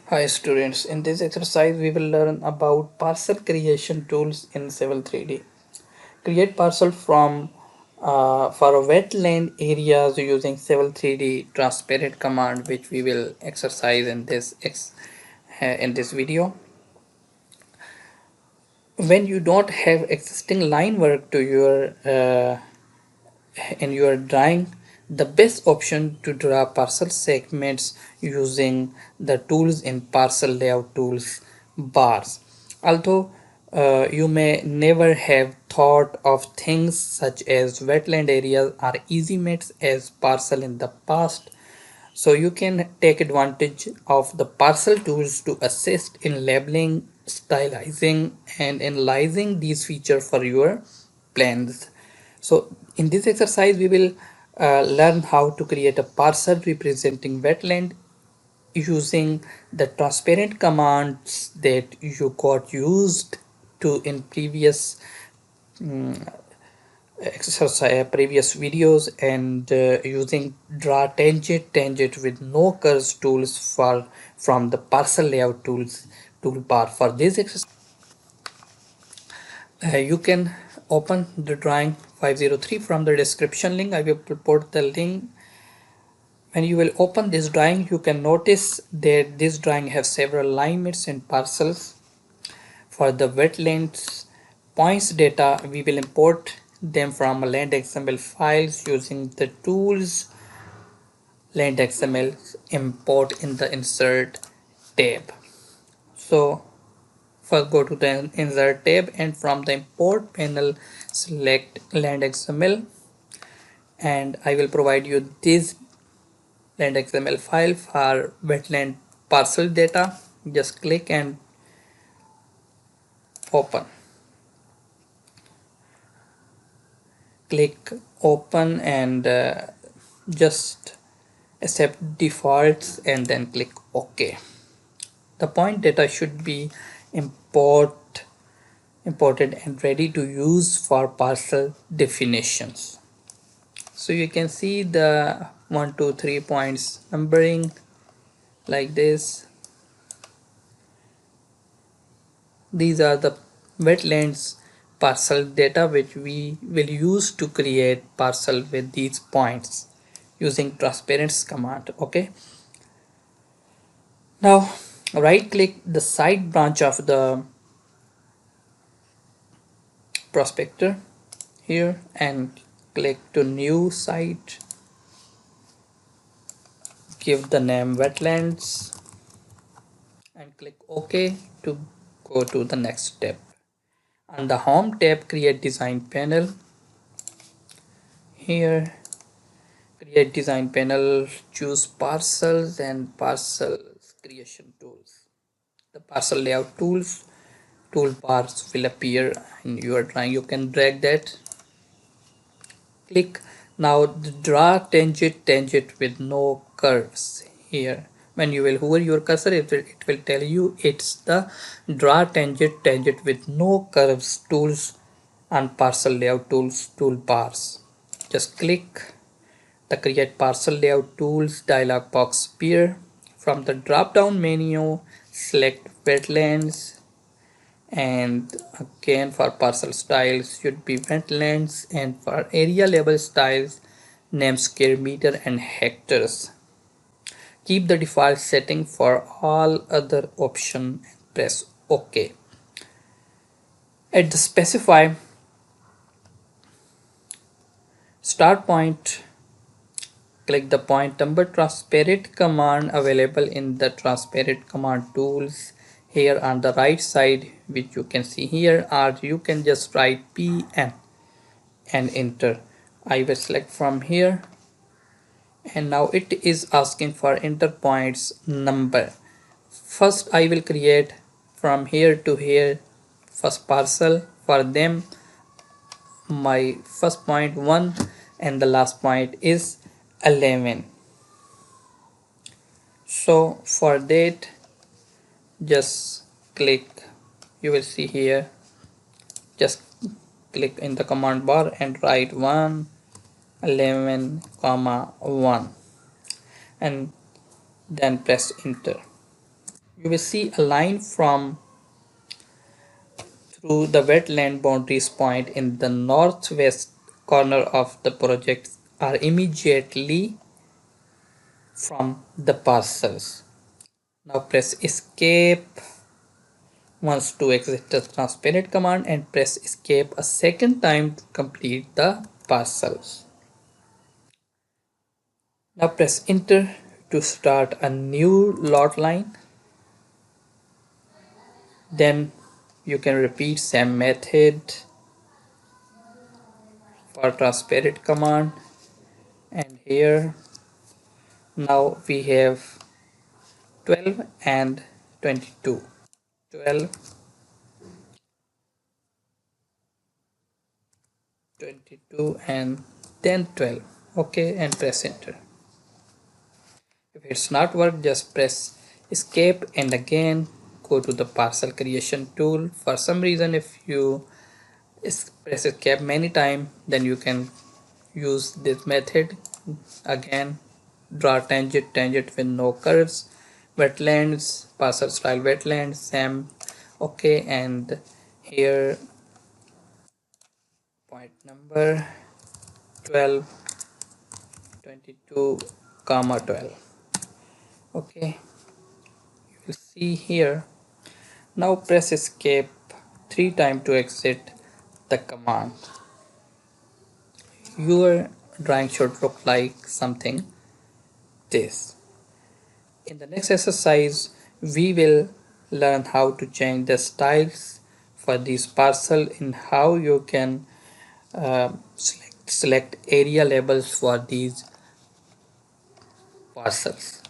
Hi students, in this exercise we will learn about parcel creation tools in Civil 3D. Create parcel from for wetland areas using Civil 3D transparent command, which we will exercise in this video. When you don't have existing line work to your in your drawing, the best option to draw parcel segments using the tools in parcel layout tools bars. Although you may never have thought of things such as wetland areas or easements as parcel in the past, so you can take advantage of the parcel tools to assist in labeling, stylizing and analyzing these features for your plans. So in this exercise we will learn how to create a parcel representing wetland using the transparent commands that you got used to in previous previous videos, and using draw tangent with no curves tools for from the parcel layout tools toolbar. For this exercise you can open the drawing 503 from the description link. I will put the link. When you will open this drawing, you can notice that this drawing has several alignments and parcels. For the wetlands points data, we will import them from a land XML files using the tools land XML import in the insert tab. So first go to the insert tab and from the import panel select land XML, and I will provide you this land XML file for wetland parcel data. Just click and open. Click open and just accept defaults and then click OK. The point data should be imported and ready to use for parcel definitions. So you can see the 1 2 3 points numbering like this. These are the wetlands parcel data which we will use to create parcel with these points using transparency command. Okay, now right click the side branch of the prospector here and click to new site, give the name wetlands and click OK to go to the next step. On the home tab, create design panel. Here create design panel, choose parcels and parcel creation tools. The parcel layout tools toolbars will appear in your drawing. You can drag that. Click now draw tangent with no curves. Here when you will hover your cursor, it will tell you it's the draw tangent with no curves tools on parcel layout tools toolbars. Just click the create parcel layout tools dialog box appear. From the drop down menu select wetlands, and again for parcel styles should be wetlands, and for area label styles name square meter and hectares. Keep the default setting for all other options and press OK. At the specify start point, click the point number transparent command available in the transparent command tools here on the right side, which you can see here, or you can just write PN and enter. I will select from here, and now it is asking for enter points number. First I will create from here to here first parcel. For them my first point 1 and the last point is 11. So for that just click, you will see here, just click in the command bar and write 1 11 comma 1 and then press enter. You will see a line from through the wetland boundaries point in the northwest corner of the project are immediately from the parcels. Now press escape once to exit the transparent command and press escape a second time to complete the parcels. Now press enter to start a new lot line. Then you can repeat same method for transparent command, and here now we have 12 and 22. 12, 22 and then 12. Okay, and press enter. If it's not work, just press escape and again go to the parcel creation tool. For some reason, if you press escape many times, then you can use this method. Again, draw tangent with no curves, wetlands, parcel style wetlands, same. Okay, and here point number 12, 22, comma 12. Okay, you will see here. Now press escape 3 times to exit the command. Your drawing should look like something this. In the next exercise, we will learn how to change the styles for this parcel and how you can select area labels for these parcels.